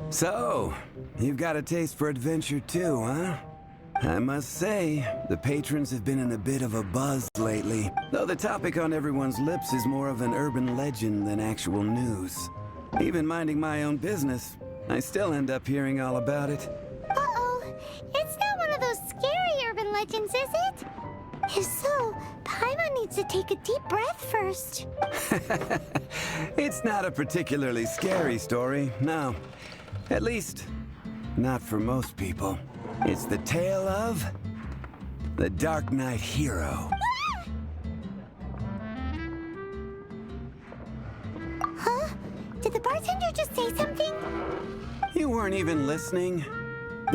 So, you've got a taste for adventure too, huh? I must say, the patrons have been in a bit of a buzz lately, though the topic on everyone's lips is more of an urban legend than actual news. Even minding my own business, I still end up hearing all about it. Uh-oh, it's not one of those scary urban legends, is it? If so, Paimon needs to take a deep breath first. It's not a particularly scary story, no. At least, not for most people. It's the tale of the Darknight hero. Huh? Did the bartender just say something? You weren't even listening?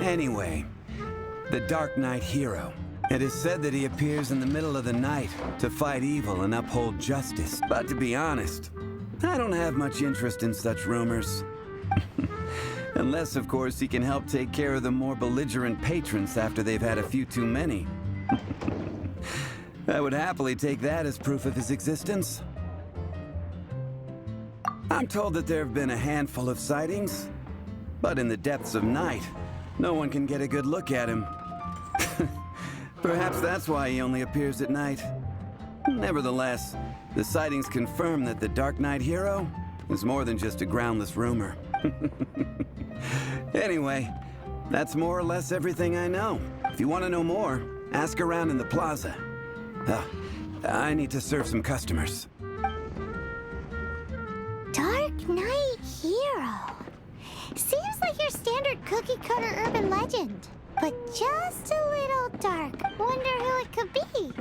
Anyway, the Darknight hero. It is said that he appears in the middle of the night to fight evil and uphold justice. But to be honest, I don't have much interest in such rumors. Unless, of course, he can help take care of the more belligerent patrons after they've had a few too many. I would happily take that as proof of his existence. I'm told that there have been a handful of sightings, but in the depths of night, no one can get a good look at him. Perhaps that's why he only appears at night. Nevertheless, the sightings confirm that the Darknight hero is more than just a groundless rumor. Anyway, that's more or less everything I know. If you want to know more, ask around in the plaza. I need to serve some customers. Darknight hero. Seems like your standard cookie-cutter urban legend, but just a little dark. Wonder who it could be.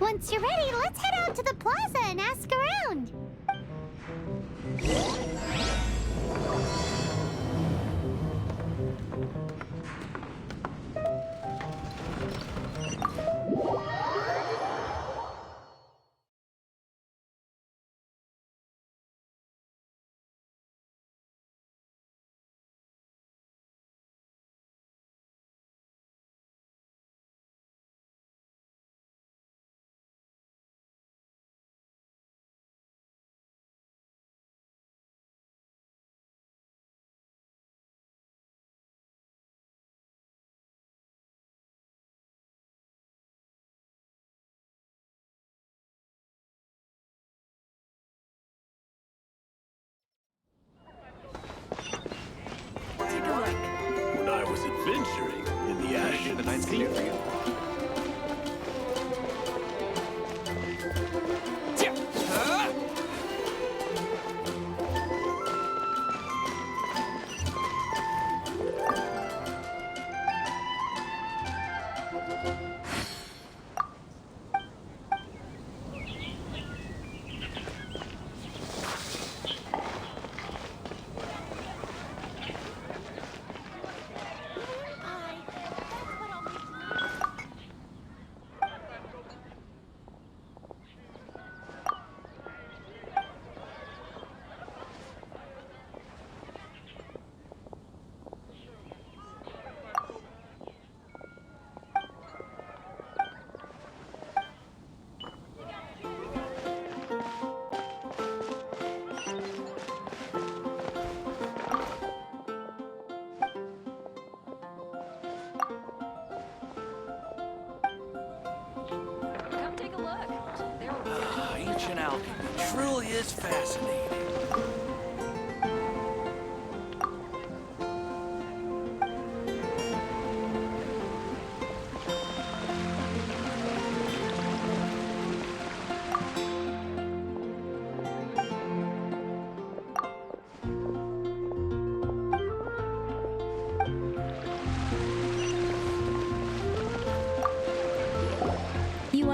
Once you're ready, let's head out to the plaza and ask around. When I was adventuring in the Ashen Sea. Ancient alchemy truly is fascinating.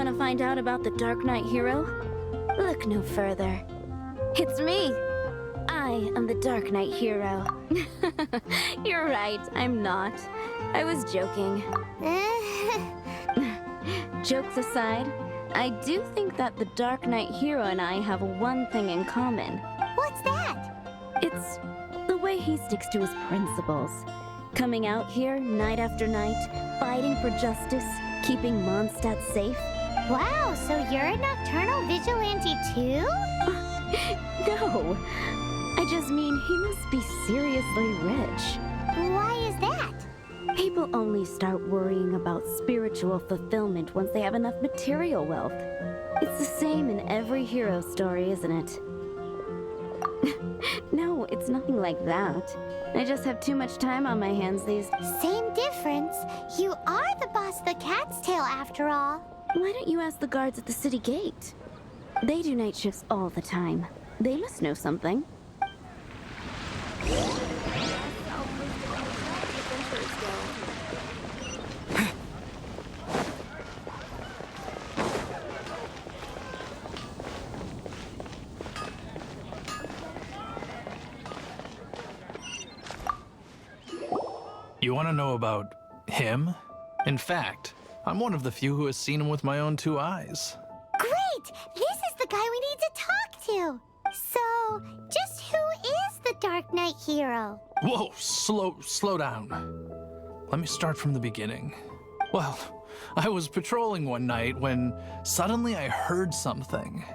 want to find out about the Darknight hero? Look no further. It's me. I am the Darknight hero. You're right, I'm not. I was joking. Jokes aside, I do think that the Darknight hero and I have one thing in common. What's that? It's the way he sticks to his principles. Coming out here night after night, fighting for justice, keeping Mondstadt safe. Wow, so you're a nocturnal vigilante too? No, I just mean he must be seriously rich. Why is that? People only start worrying about spiritual fulfillment once they have enough material wealth. It's the same in every hero story, isn't it? No, it's nothing like that. I just have too much time on my hands these... Same difference. You are the boss of the Cat's Tail after all. Why don't you ask the guards at the city gate? They do night shifts all the time. They must know something. You want to know about him? In fact, I'm one of the few who has seen him with my own 2 eyes. Great! This is the guy we need to talk to. So, just who is the Darknight hero? Whoa, slow down. Let me start from the beginning. Well, I was patrolling one night when suddenly I heard something.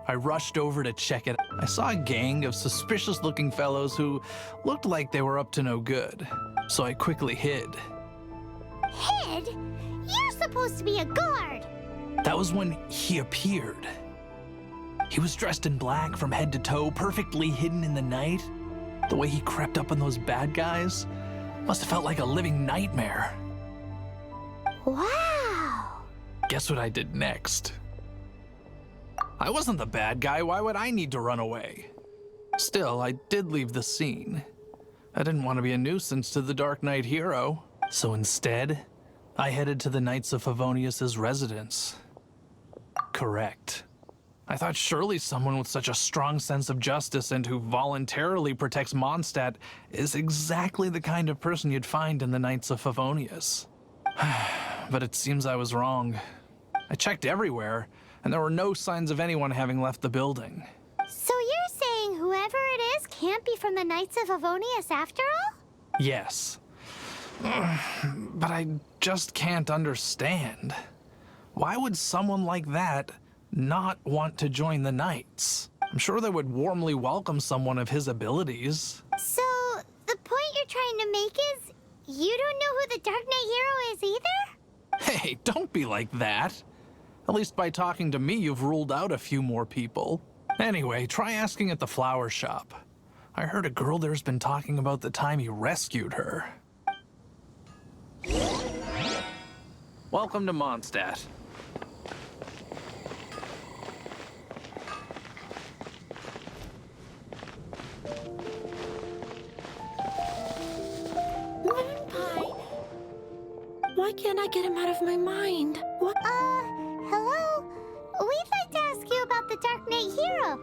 I rushed over to check it. I saw a gang of suspicious-looking fellows who looked like they were up to no good. So I quickly hid. Hid? You're supposed to be a guard. That was when he appeared. He was dressed in black from head to toe, perfectly hidden in the night. The way he crept up on those bad guys must have felt like a living nightmare. Wow. Guess what I did next? I wasn't the bad guy. Why would I need to run away? Still, I did leave the scene. I didn't want to be a nuisance to the Darknight hero. So instead, I headed to the Knights of Favonius' residence. Correct. I thought surely someone with such a strong sense of justice and who voluntarily protects Mondstadt is exactly the kind of person you'd find in the Knights of Favonius. But it seems I was wrong. I checked everywhere, and there were no signs of anyone having left the building. So you're saying whoever it is can't be from the Knights of Favonius after all? Yes. But I just can't understand. Why would someone like that not want to join the Knights? I'm sure they would warmly welcome someone of his abilities. So, the point you're trying to make is you don't know who the Darknight hero is either? Hey, don't be like that. At least by talking to me, you've ruled out a few more people. Anyway, try asking at the flower shop. I heard a girl there's been talking about the time he rescued her. Welcome to Mondstadt. Moon Pie. Why can't I get him out of my mind? What? Hello? We'd like to ask you about the Darknight hero.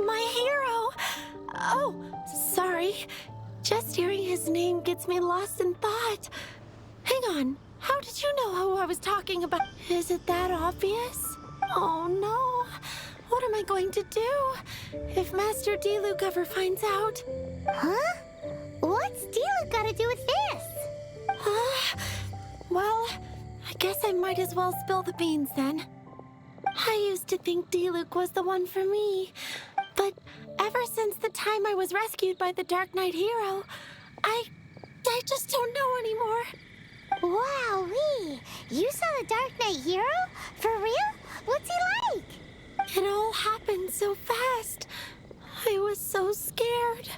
My hero? Oh, sorry. Just hearing his name gets me lost in thought. Hang on. How did you know who I was talking about? Is it that obvious? Oh no. What am I going to do if Master Diluc ever finds out? Huh? What's Diluc got to do with this? Well, I guess I might as well spill the beans then. I used to think Diluc was the one for me, but ever since the time I was rescued by the Darknight hero, I just don't know anymore. Wowee! You saw the Darknight hero? For real? What's he like? It all happened so fast. I was so scared.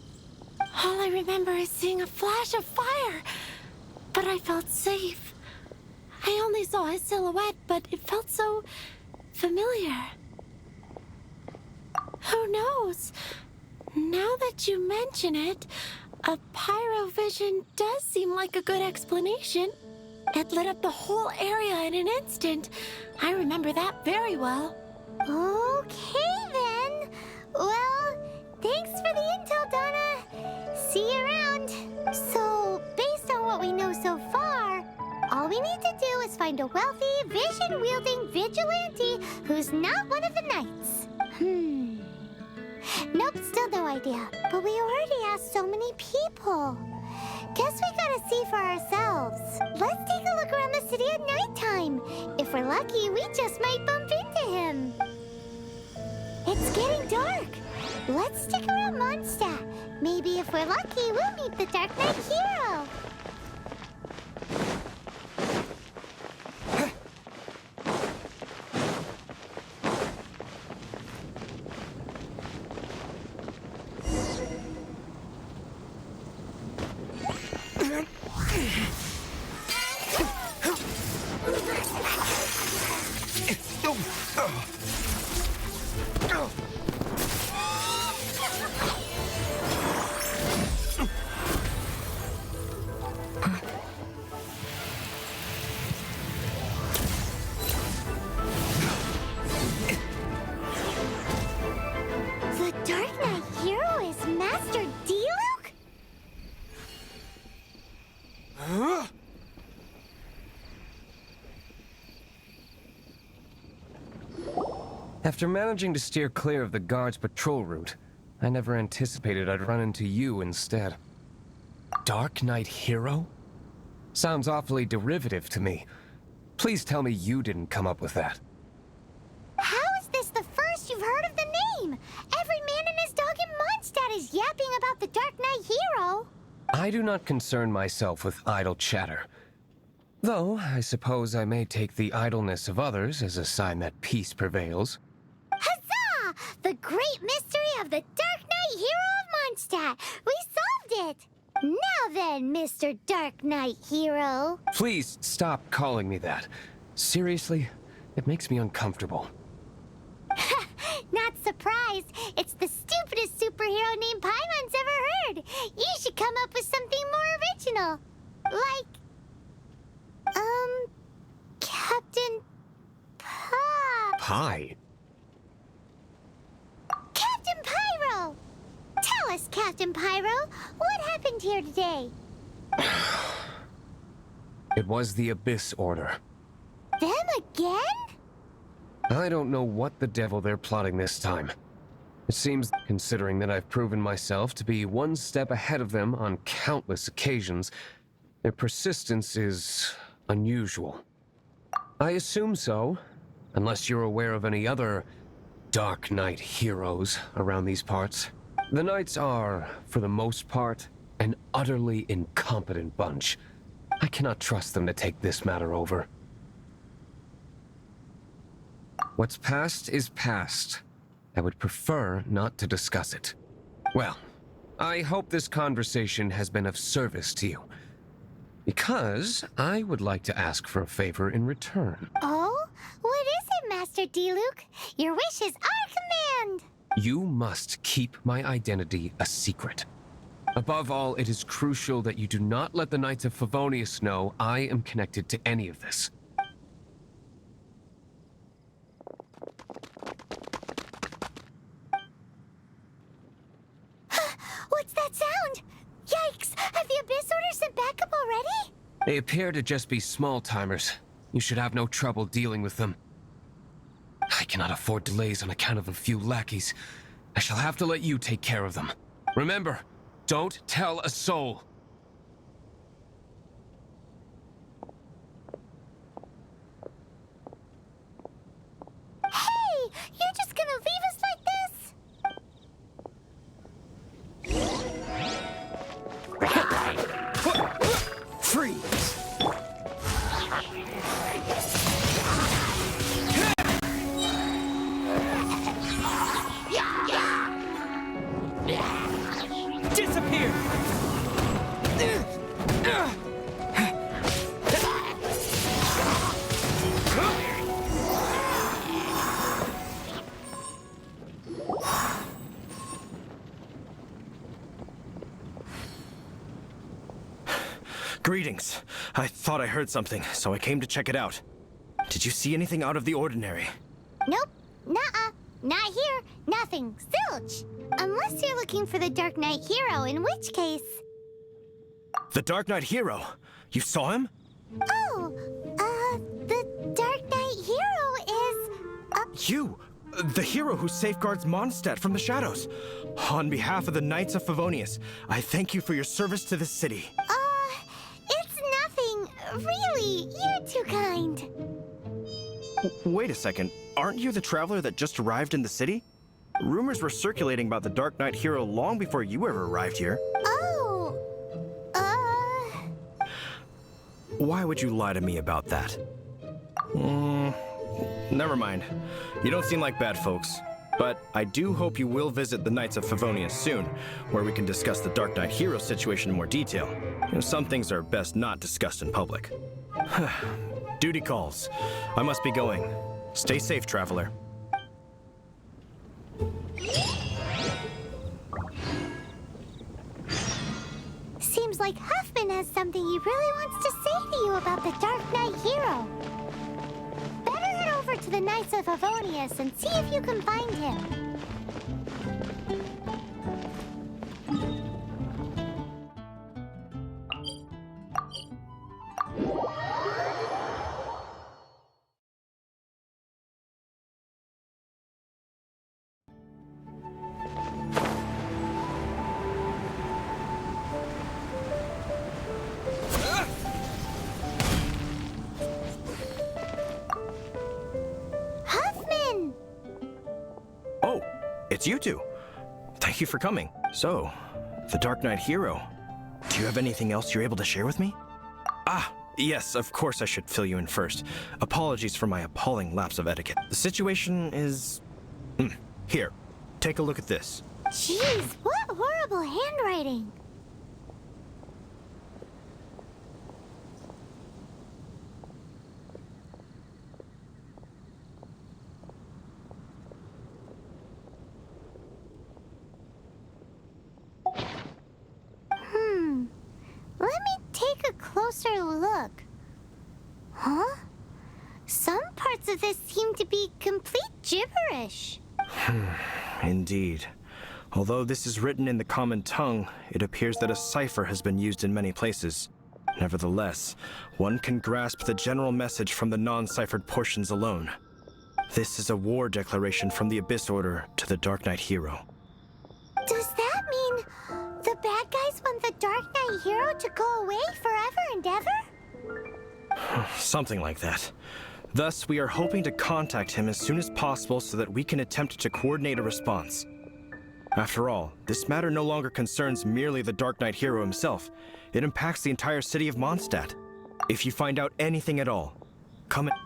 All I remember is seeing a flash of fire, but I felt safe. I only saw his silhouette, but it felt so familiar. Who knows? Now that you mention it, a pyrovision does seem like a good explanation. It lit up the whole area in an instant. I remember that very well. Okay, then. Well, thanks for the intel, Donna. See you around. So, based on what we know so far, all we need to do is find a wealthy, vision-wielding vigilante who's not one of the knights. Nope, still no idea. But we already asked so many people. Guess we gotta see for ourselves. Let's take a look around the city at nighttime. If we're lucky, we just might bump into him. It's getting dark. Let's stick around Mondstadt. Maybe if we're lucky, we'll meet the Darknight hero. The Darknight hero is Master Diluc? After managing to steer clear of the guard's patrol route, I never anticipated I'd run into you instead. Darknight hero? Sounds awfully derivative to me. Please tell me you didn't come up with that. How is this the first you've heard of the name? Every man and his dog in Mondstadt is yapping about the Darknight hero. I do not concern myself with idle chatter. Though, I suppose I may take the idleness of others as a sign that peace prevails. Huzzah! The great mystery of the Darknight hero of Mondstadt! We solved it! Now then, Mr. Darknight hero. Please stop calling me that. Seriously, it makes me uncomfortable. Not surprised. It's the stupidest superhero name Paimon's ever heard. You should come up with something more original. Like, Captain Pie? Captain Pyro! Tell us, Captain Pyro, what happened here today? It was the Abyss Order. Them again? I don't know what the devil they're plotting this time. It seems, considering that I've proven myself to be one step ahead of them on countless occasions, their persistence is unusual. I assume so, unless you're aware of any other Darknight heroes around these parts. The Knights are, for the most part, an utterly incompetent bunch. I cannot trust them to take this matter over. What's past is past. I would prefer not to discuss it. Well, I hope this conversation has been of service to you. Because I would like to ask for a favor in return. Oh? What is it, Master Diluc? Your wish is our command! You must keep my identity a secret. Above all, it is crucial that you do not let the Knights of Favonius know I am connected to any of this. What's that sound? Yikes! Have the Abyss Order sent backup already? They appear to just be small-timers. You should have no trouble dealing with them. I cannot afford delays on account of a few lackeys. I shall have to let you take care of them. Remember, don't tell a soul. Hey! You're just gonna leave us like this? Freeze! Disappear! Greetings. I thought I heard something, so I came to check it out. Did you see anything out of the ordinary? Nope. Nuh-uh. Not here. Nothing. Zilch. Unless you're looking for the Darknight hero, in which case... The Darknight hero? You saw him? Oh, the Darknight hero is... You! The hero who safeguards Mondstadt from the shadows. On behalf of the Knights of Favonius, I thank you for your service to this city. It's nothing. Really, you're too kind. Wait a second. Aren't you the traveler that just arrived in the city? Rumors were circulating about the Darknight hero long before you ever arrived here. Oh, Why would you lie to me about that? Never mind. You don't seem like bad folks. But I do hope you will visit the Knights of Favonius soon, where we can discuss the Darknight hero situation in more detail. Some things are best not discussed in public. Duty calls. I must be going. Stay safe, traveler. seems like Huffman has something he really wants to say to you about the Darknight hero. Better head over to the Knights of Favonius and see if you can find him. It's you two. Thank you for coming. So, the Darknight hero. Do you have anything else you're able to share with me? Ah, yes, of course I should fill you in first. Apologies for my appalling lapse of etiquette. The situation is... Here, take a look at this. Jeez, what horrible handwriting. Let me take a closer look. Huh? Some parts of this seem to be complete gibberish. Indeed. Although this is written in the common tongue, it appears that a cipher has been used in many places. Nevertheless, one can grasp the general message from the non-ciphered portions alone. This is a war declaration from the Abyss Order to the Darknight hero. Does that mean the bad guys want the Darknight hero to go away forever and ever? Something like that. Thus, we are hoping to contact him as soon as possible so that we can attempt to coordinate a response. After all, this matter no longer concerns merely the Darknight hero himself. It impacts the entire city of Mondstadt. If you find out anything at all, come and...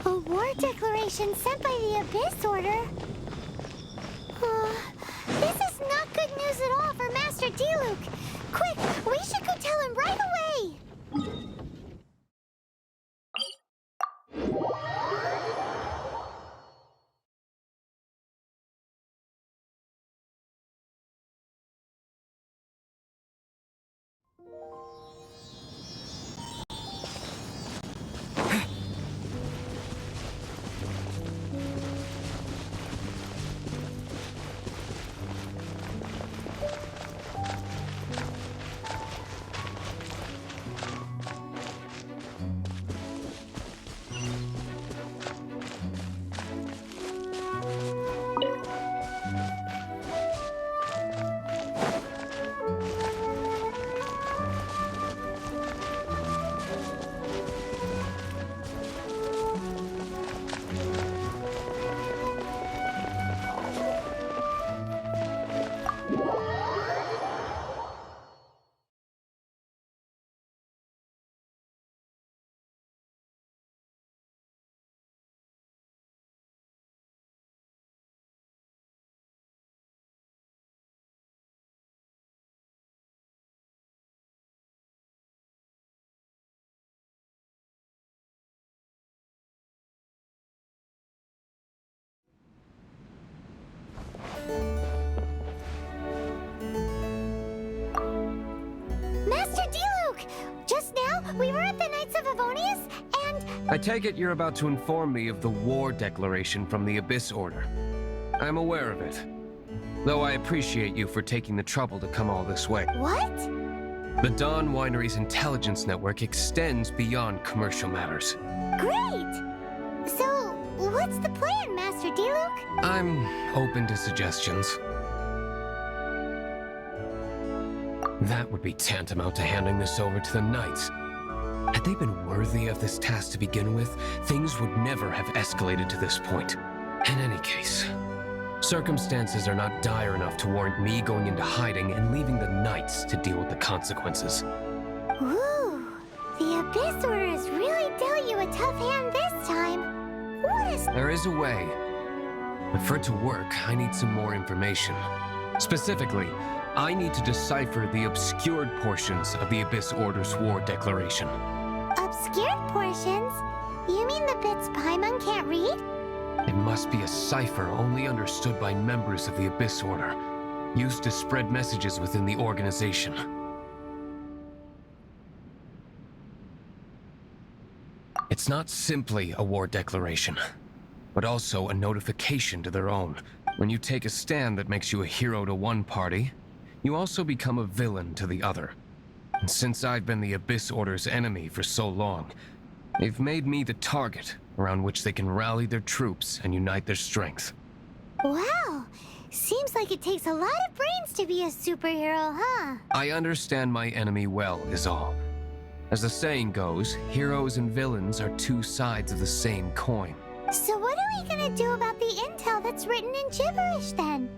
A war declaration sent by the Abyss Order? This is not good news at all for Master Diluc. Quick, we should go tell him right away! of Avonius, and... I take it you're about to inform me of the war declaration from the Abyss Order. I'm aware of it, though I appreciate you for taking the trouble to come all this way. What? The Dawn Winery's intelligence network extends beyond commercial matters. Great! So, what's the plan, Master Diluc? I'm open to suggestions. That would be tantamount to handing this over to the Knights. Had they been worthy of this task to begin with, things would never have escalated to this point. In any case, circumstances are not dire enough to warrant me going into hiding and leaving the Knights to deal with the consequences. Ooh, the Abyss Order has really dealt you a tough hand this time. What is... There is a way, but for it to work, I need some more information. Specifically, I need to decipher the obscured portions of the Abyss Order's war declaration. Obscured portions? You mean the bits Paimon can't read? It must be a cipher only understood by members of the Abyss Order, used to spread messages within the organization. It's not simply a war declaration, but also a notification to their own. When you take a stand that makes you a hero to one party, you also become a villain to the other. And since I've been the Abyss Order's enemy for so long, they've made me the target around which they can rally their troops and unite their strength. Wow, seems like it takes a lot of brains to be a superhero, huh? I understand my enemy well, is all. As the saying goes, heroes and villains are two sides of the same coin. So what are we gonna do about the intel that's written in gibberish then?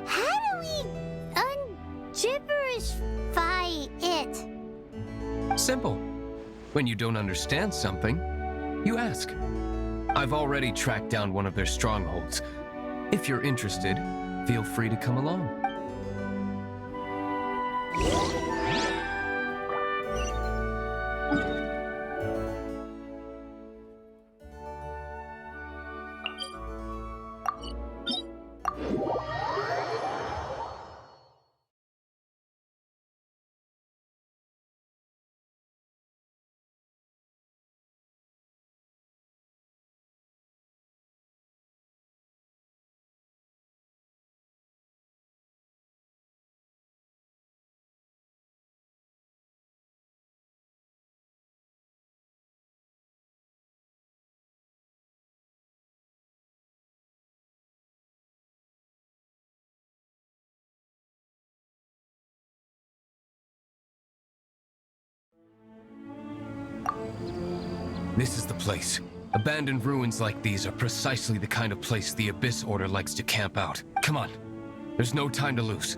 How do we un-gibberishify it? Simple. When you don't understand something, you ask. I've already tracked down one of their strongholds. If you're interested, feel free to come along. This is the place. Abandoned ruins like these are precisely the kind of place the Abyss Order likes to camp out. Come on. There's no time to lose.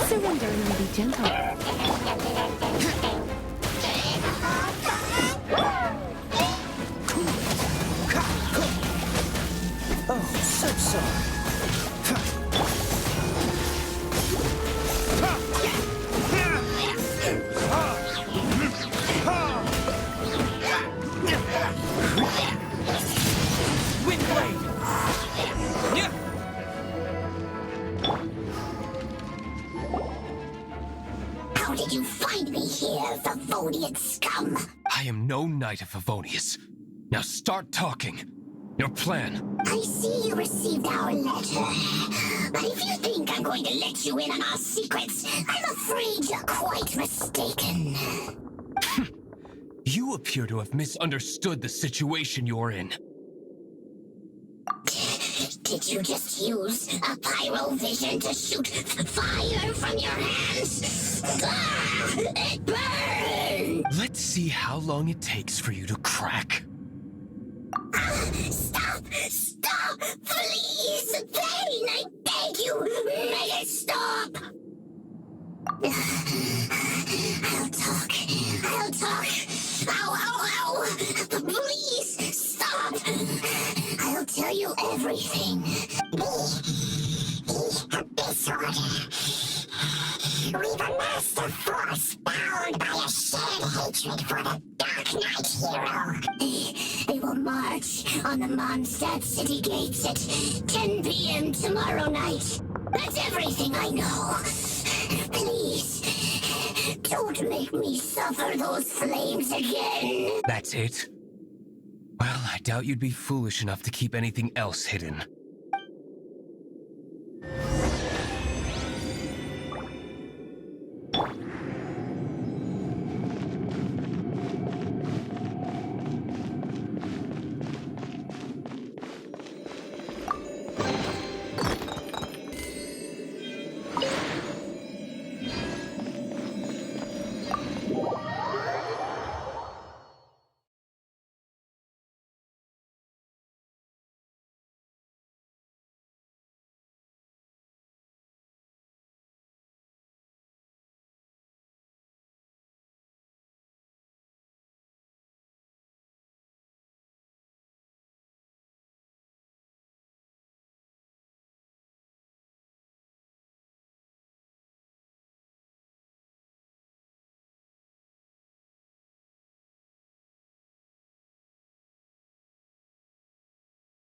Surrender and be gentle. Oh, so sorry. How did you find me here, Favonian scum? I am no knight of Favonius. Now start talking. Your plan. I see you received our letter. But if you think I'm going to let you in on our secrets, I'm afraid you're quite mistaken. You appear to have misunderstood the situation you're in. Did you just use a pyrovision to shoot fire from your hands? Ah, it burns! Let's see how long it takes for you to crack. Stop! Stop! Please! Pain! I beg you! Make it stop! I'll talk. I'll talk. Ow, ow, ow! Please! Stop! I'll tell you everything. Disorder. We've amassed a force bound by a shared hatred for the Darknight hero. They will march on the Mondstadt city gates at 10 p.m. tomorrow night. That's everything I know. Please, don't make me suffer those flames again. That's it? Well, I doubt you'd be foolish enough to keep anything else hidden.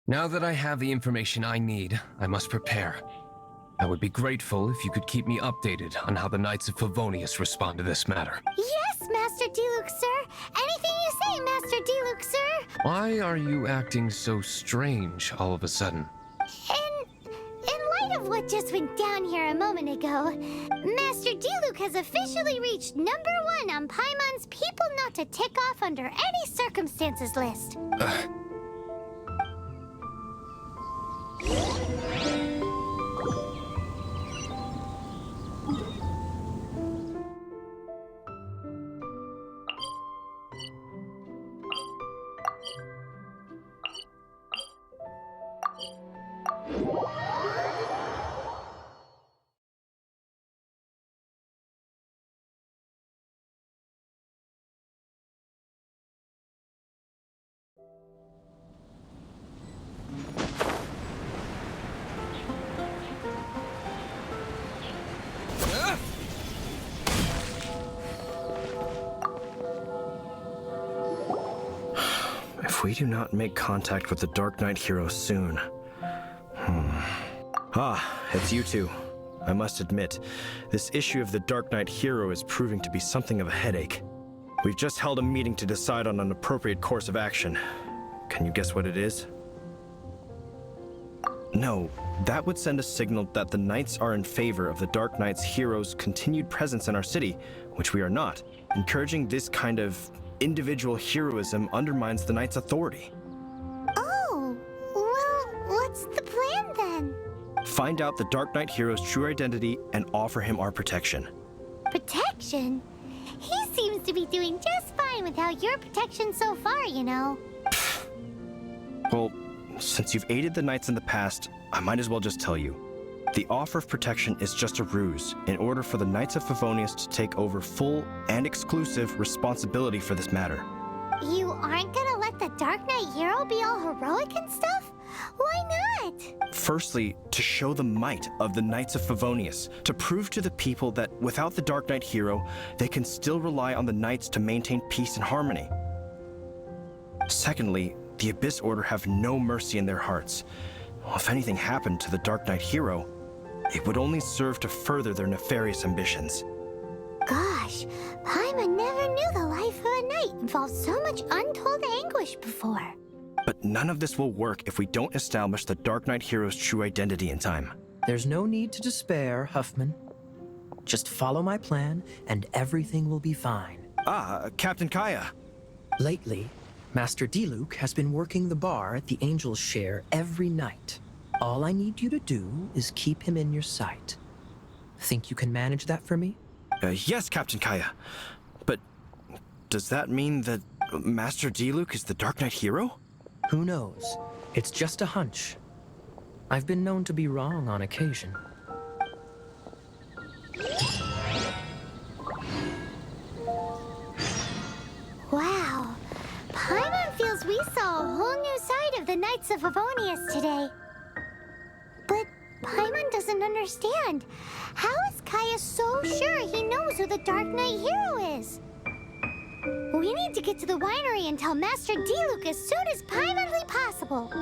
Now that I have the information I need, I must prepare. I would be grateful if you could keep me updated on how the Knights of Favonius respond to this matter. Yes, Master Diluc, sir. Anything you say, Master Diluc, sir. Why are you acting so strange all of a sudden? In light of what just went down here a moment ago, Master Diluc has officially reached #1 on Paimon's People Not to Tick Off Under Any Circumstances list. If we do not make contact with the Darknight hero soon... Ah, it's you two. I must admit, this issue of the Darknight hero is proving to be something of a headache. We've just held a meeting to decide on an appropriate course of action. Can you guess what it is? No, that would send a signal that the Knights are in favor of the Darknight's hero's continued presence in our city, which we are not. Encouraging this kind of individual heroism undermines the Knights' authority. Oh, well, what's the plan then? Find out the Darknight hero's true identity and offer him our protection. Protection? He seems to be doing just fine without your protection so far, you know. Well, since you've aided the Knights in the past, I might as well just tell you. The offer of protection is just a ruse in order for the Knights of Favonius to take over full and exclusive responsibility for this matter. You aren't gonna let the Darknight hero be all heroic and stuff? Why not? Firstly, to show the might of the Knights of Favonius, to prove to the people that without the Darknight hero, they can still rely on the Knights to maintain peace and harmony. Secondly, the Abyss Order have no mercy in their hearts. Well, if anything happened to the Darknight hero, it would only serve to further their nefarious ambitions. Gosh, Paimon never knew the life of a knight involved so much untold anguish before. But none of this will work if we don't establish the Darknight hero's true identity in time. There's no need to despair, Huffman. Just follow my plan, and everything will be fine. Captain Kaya. Lately, Master Diluc has been working the bar at the Angel's Share every night. All I need you to do is keep him in your sight. Think you can manage that for me? Yes, Captain Kaya. But does that mean that Master Diluc is the Darknight hero? Who knows? It's just a hunch. I've been known to be wrong on occasion. Wow, Paimon feels we saw a whole new side of the Knights of Favonius today. But Paimon doesn't understand. How is Kaya so sure he knows who the Darknight hero is? We need to get to the winery and tell Master Diluc as soon as privately possible.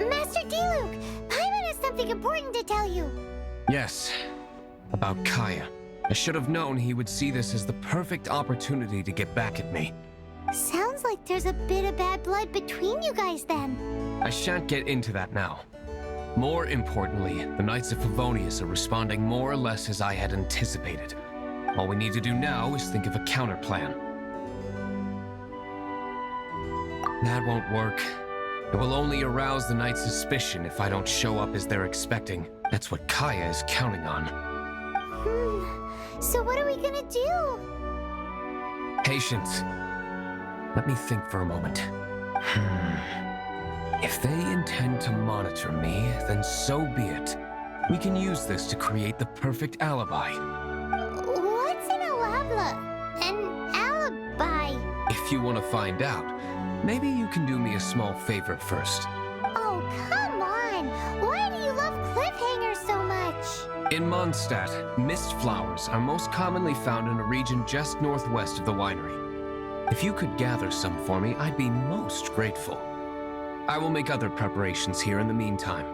Master Diluc, Paimon has something important to tell you. Yes, about Kaya. I should have known he would see this as the perfect opportunity to get back at me. Sounds like there's a bit of bad blood between you guys then. I shan't get into that now. More importantly, the Knights of Favonius are responding more or less as I had anticipated. All we need to do now is think of a counter plan. That won't work. It will only arouse the Knights' suspicion if I don't show up as they're expecting. That's what Kaya is counting on. So what are we gonna do? Patience. Let me think for a moment. If they intend to monitor me, then so be it. We can use this to create the perfect alibi. What's an alabla? An alibi? If you want to find out, maybe you can do me a small favor first. Oh, come on! Why do you love cliffhangers so much? In Mondstadt, mist flowers are most commonly found in a region just northwest of the winery. If you could gather some for me, I'd be most grateful. I will make other preparations here in the meantime.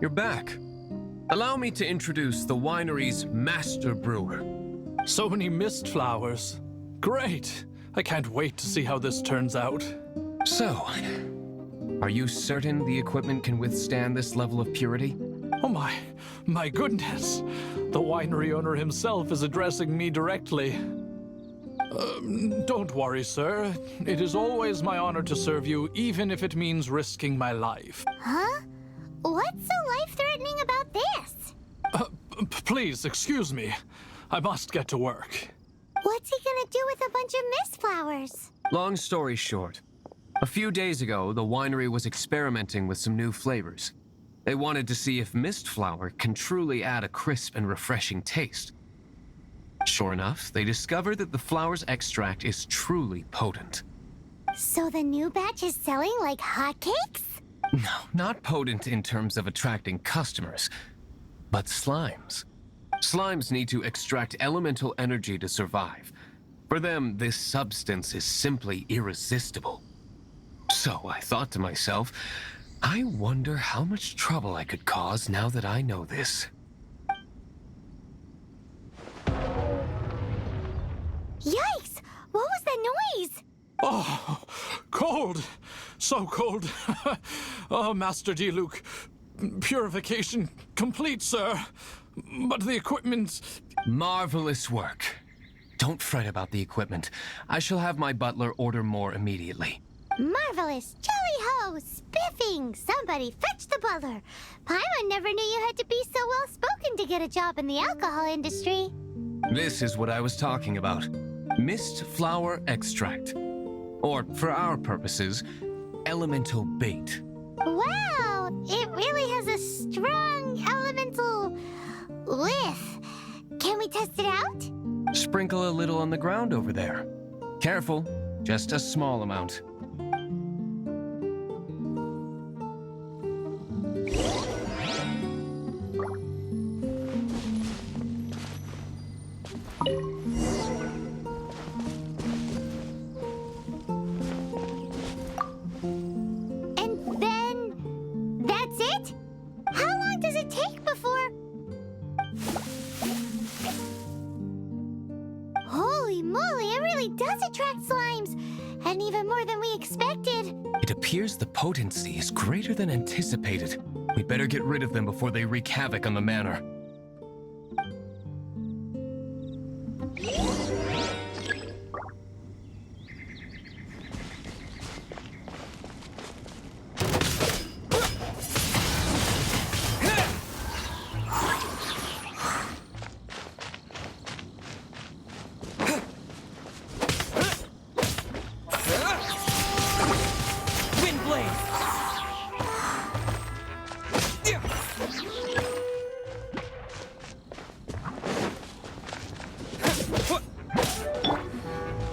You're back. Allow me to introduce the winery's master brewer. So many mist flowers. Great! I can't wait to see how this turns out. So, are you certain the equipment can withstand this level of purity? Oh my goodness! The winery owner himself is addressing me directly. Don't worry, sir. It is always my honor to serve you, even if it means risking my life. Huh? What's so life-threatening about this? Please, excuse me. I must get to work. What's he gonna do with a bunch of mist flowers? Long story short, a few days ago, the winery was experimenting with some new flavors. They wanted to see if mist flower can truly add a crisp and refreshing taste. Sure enough, they discovered that the flower's extract is truly potent. So the new batch is selling like hotcakes? No, not potent in terms of attracting customers, but slimes. Slimes need to extract elemental energy to survive. For them, this substance is simply irresistible. So I thought to myself, I wonder how much trouble I could cause now that I know this. Yikes! What was that noise? Oh, cold! So cold. Oh, Master Diluc. Purification complete, sir. But the equipment... Marvelous work. Don't fret about the equipment. I shall have my butler order more immediately. Marvelous! Jolly ho! Spiffing! Somebody fetch the butler! Paimon never knew you had to be so well-spoken to get a job in the alcohol industry. This is what I was talking about. Mist flower extract. Or, for our purposes, elemental bait. Wow! It really has a strong elemental whiff. Can we test it out? Sprinkle a little on the ground over there. Careful, just a small amount. And then... that's it? How long does it take before... Holy moly, it really does attract slimes! And even more than we expected. It appears the potency is greater than anticipated. We better get rid of them before they wreak havoc on the manor.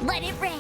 Let it rain!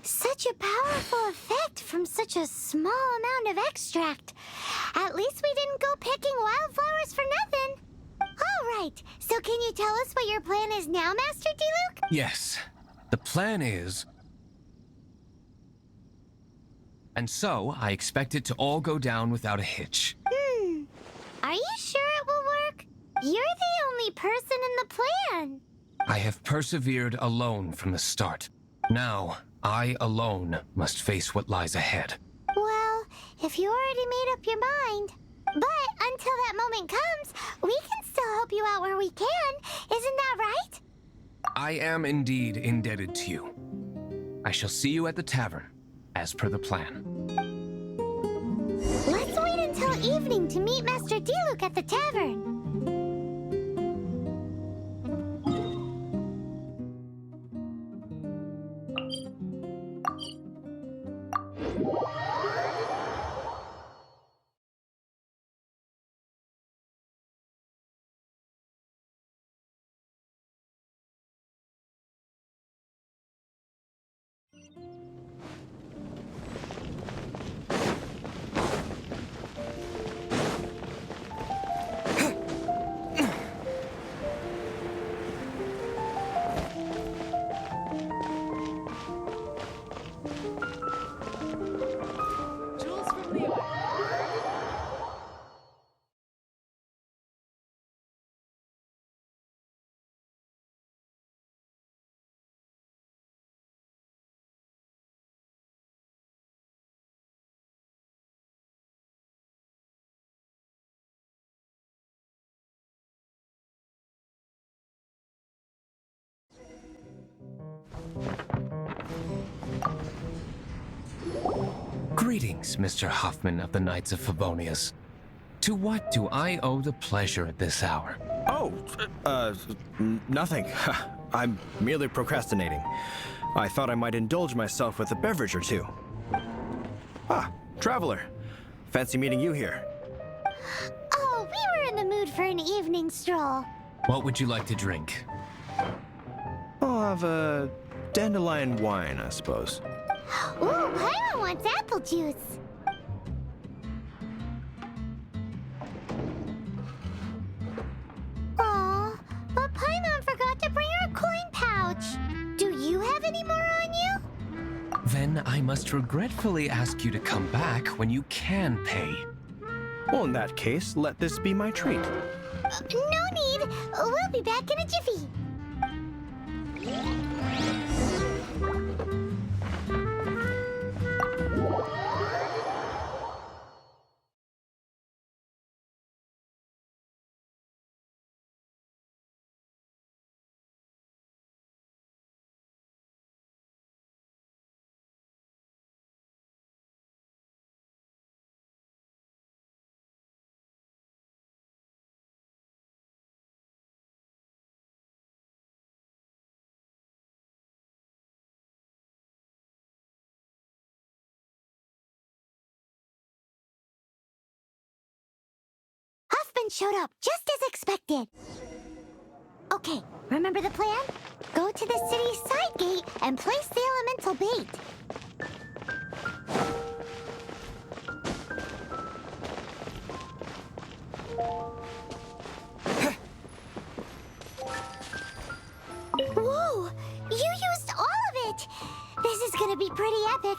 Such a powerful effect from such a small amount of extract. At least we didn't go picking wildflowers for nothing. All right, so can you tell us what your plan is now, Master Diluc? Yes, the plan is... And so, I expect it to all go down without a hitch. Are you sure it will work? You're the only person in the plan. I have persevered alone from the start. Now, I alone must face what lies ahead. Well, if you already made up your mind. But until that moment comes, we can still help you out where we can. Isn't that right? I am indeed indebted to you. I shall see you at the tavern, as per the plan. Let's wait until evening to meet Master Diluc at the tavern. Greetings, Mr. Huffman of the Knights of Favonius. To what do I owe the pleasure at this hour? Oh, nothing. I'm merely procrastinating. I thought I might indulge myself with a beverage or two. Ah, traveler. Fancy meeting you here. Oh, we were in the mood for an evening stroll. What would you like to drink? I'll have a dandelion wine, I suppose. Ooh, Paimon wants apple juice. Aw, but Paimon forgot to bring her coin pouch. Do you have any more on you? Then I must regretfully ask you to come back when you can pay. Well, in that case, let this be my treat. No need. We'll be back in a jiffy. Huffman showed up just as expected. Okay, remember the plan? Go to the city's side gate and place the elemental bait. Whoa! You used all of it! This is gonna be pretty epic.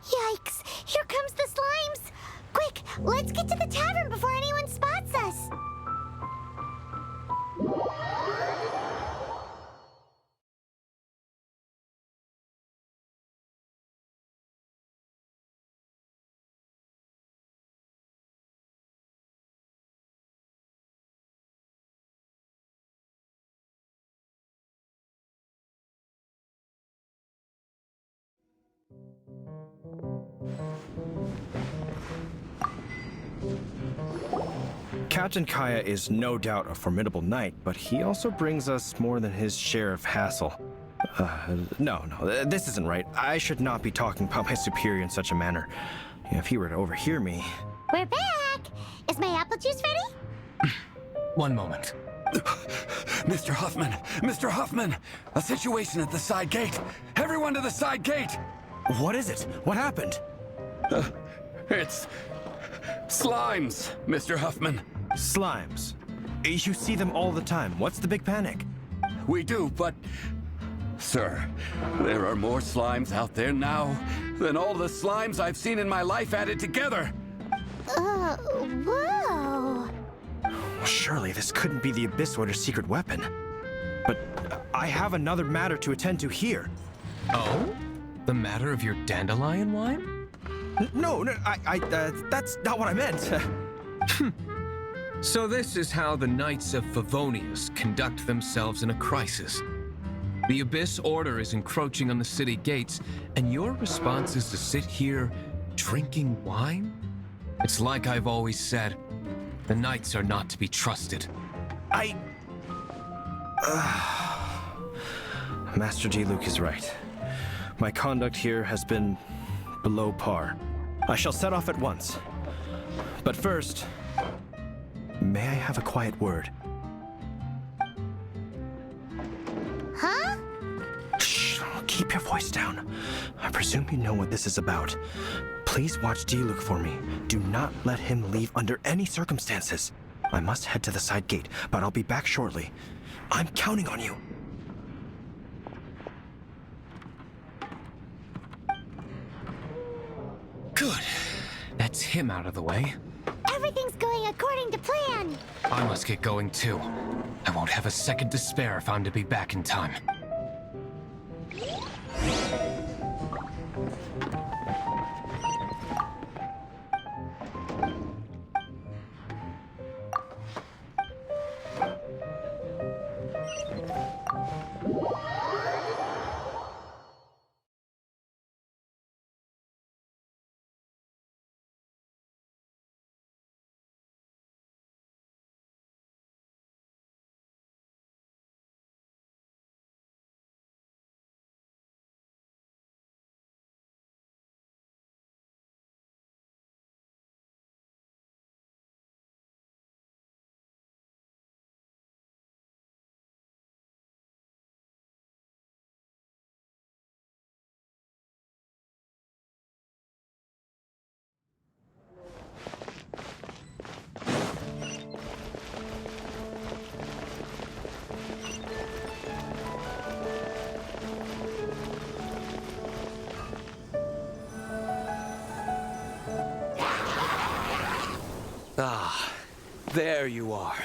Yikes! Here comes the slimes! Quick, let's get to the tavern before anyone spots us! Captain Kaya is no doubt a formidable knight, but he also brings us more than his share of hassle. No, this isn't right. I should not be talking about my superior in such a manner. If he were to overhear me... We're back! Is my apple juice ready? One moment. Mr. Huffman! Mr. Huffman! A situation at the side gate! Everyone to the side gate! What is it? What happened? It's... slimes, Mr. Huffman. Slimes. You see them all the time. What's the big panic? We do, but... Sir, there are more slimes out there now than all the slimes I've seen in my life added together. Whoa. Surely this couldn't be the Abyss Order's secret weapon. But I have another matter to attend to here. Oh? The matter of your dandelion wine? No, that's not what I meant. So this is how the Knights of Favonius conduct themselves in a crisis. The Abyss Order is encroaching on the city gates, and your response is to sit here drinking wine? It's like I've always said, the Knights are not to be trusted. Master Diluc is right. My conduct here has been below par. I shall set off at once. But first, may I have a quiet word? Huh? Shh, keep your voice down. I presume you know what this is about. Please watch Diluc for me. Do not let him leave under any circumstances. I must head to the side gate, but I'll be back shortly. I'm counting on you. Good. That's him out of the way. Everything's going according to plan. I must get going too. I won't have a second to spare if I'm to be back in time. There you are.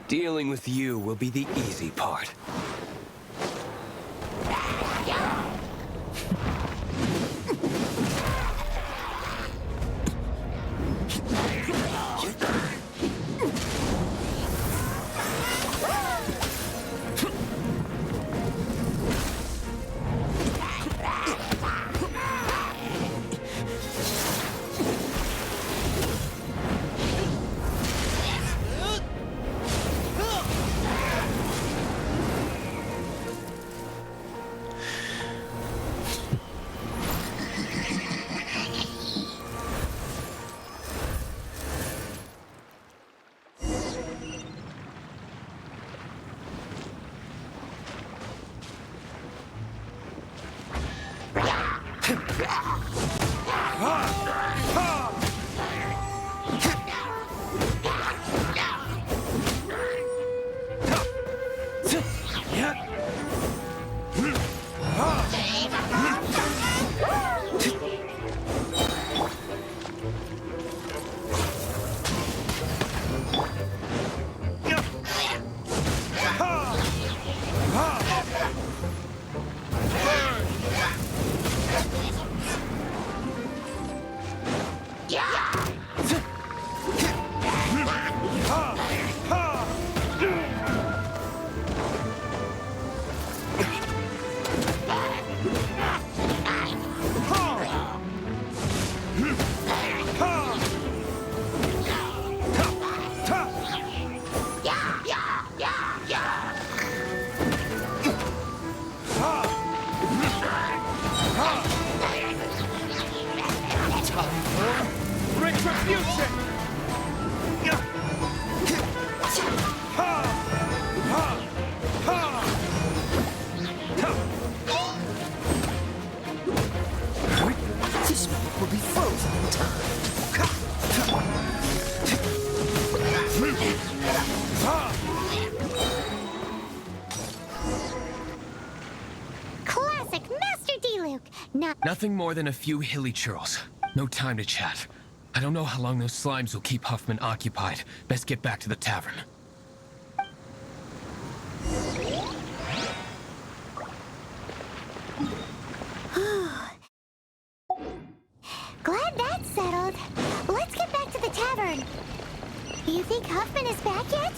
Dealing with you will be the easy part. Classic Master Diluc. Now, Nothing more than a few hilly churls. No time to chat. I don't know how long those slimes will keep Huffman occupied. Best get back to the tavern. glad that's settled. Let's get back to the tavern. You think Huffman is back yet?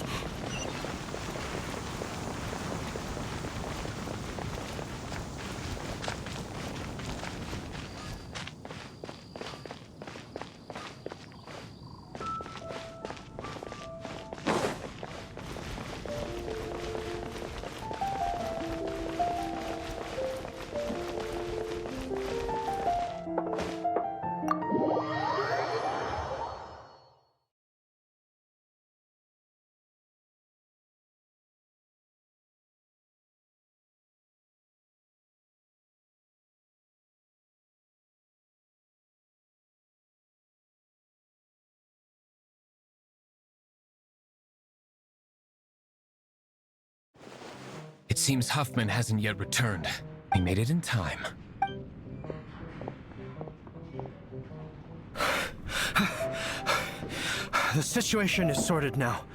It seems Huffman hasn't yet returned. He made it in time. The situation is sorted now.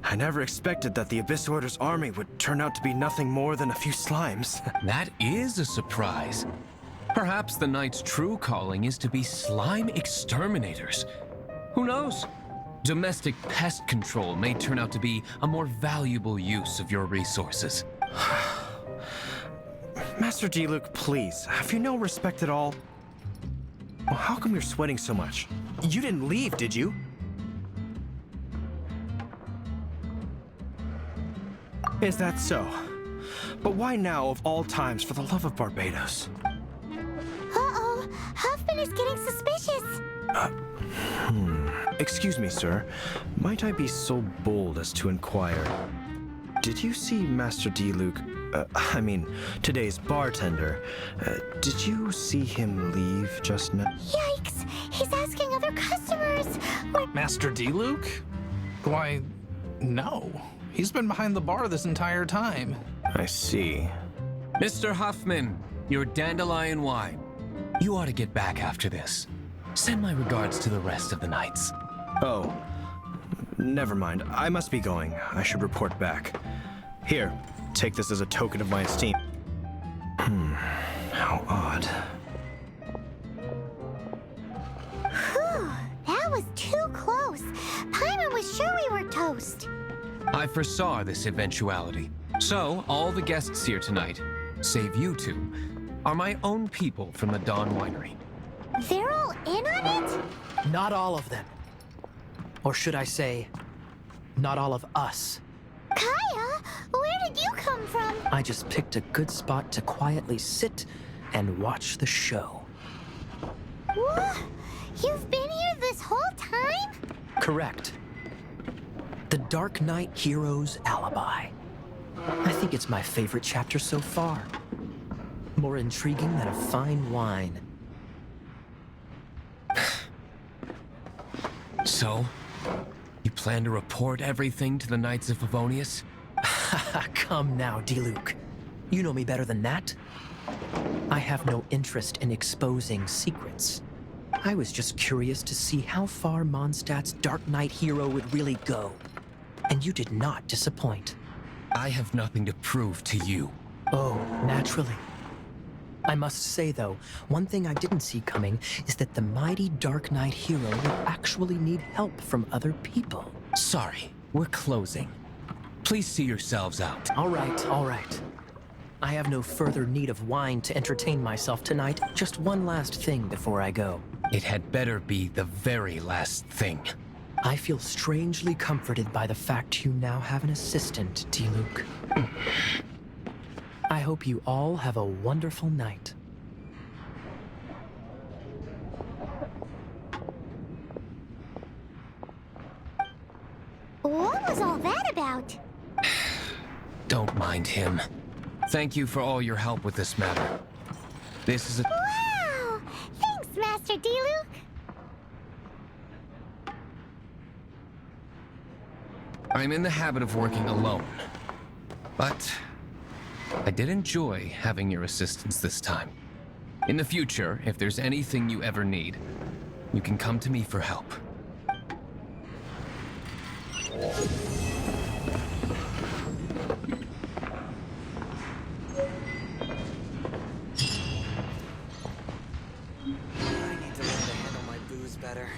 I never expected that the Abyss Order's army would turn out to be nothing more than a few slimes. That is a surprise. Perhaps the Knight's true calling is to be slime exterminators. Who knows? Domestic pest control may turn out to be a more valuable use of your resources. Master Diluc, please, have you no respect at all? Well, how come you're sweating so much? You didn't leave, did you? Is that so? But why now, of all times, for the love of Barbados? Uh-oh, Huffman is getting suspicious. Excuse me, sir. Might I be so bold as to inquire? Did you see Master Diluc, today's bartender? Did you see him leave just now? Yikes, he's asking other customers. Master Diluc? Why, no. He's been behind the bar this entire time. I see. Mr. Huffman, your dandelion wine. You ought to get back after this. Send my regards to the rest of the knights. Oh, never mind. I must be going. I should report back. Here, take this as a token of my esteem. How odd. Whew, that was too close. Paimon was sure we were toast. I foresaw this eventuality. So, all the guests here tonight, save you two, are my own people from the Dawn Winery. They're all in on it? Not all of them. Or should I say, not all of us. Kaya, where did you come from? I just picked a good spot to quietly sit and watch the show. What? You've been here this whole time? Correct. The Dark Knight Hero's Alibi. I think it's my favorite chapter so far. More intriguing than a fine wine. So, you plan to report everything to the Knights of Favonius? Come now, Diluc. You know me better than that. I have no interest in exposing secrets. I was just curious to see how far Mondstadt's Dark Knight hero would really go. And you did not disappoint. I have nothing to prove to you. Oh, naturally. I must say, though, one thing I didn't see coming is that the mighty Dark Knight hero would actually need help from other people. Sorry, we're closing. Please see yourselves out. All right, all right. I have no further need of wine to entertain myself tonight. Just one last thing before I go. It had better be the very last thing. I feel strangely comforted by the fact you now have an assistant, Diluc. I hope you all have a wonderful night. What was all that about? Don't mind him. Thank you for all your help with this matter. This is a... Wow! Thanks, Master Diluc. I'm in the habit of working alone. But I did enjoy having your assistance this time. In the future, if there's anything you ever need, you can come to me for help. I need to learn to handle my booze better.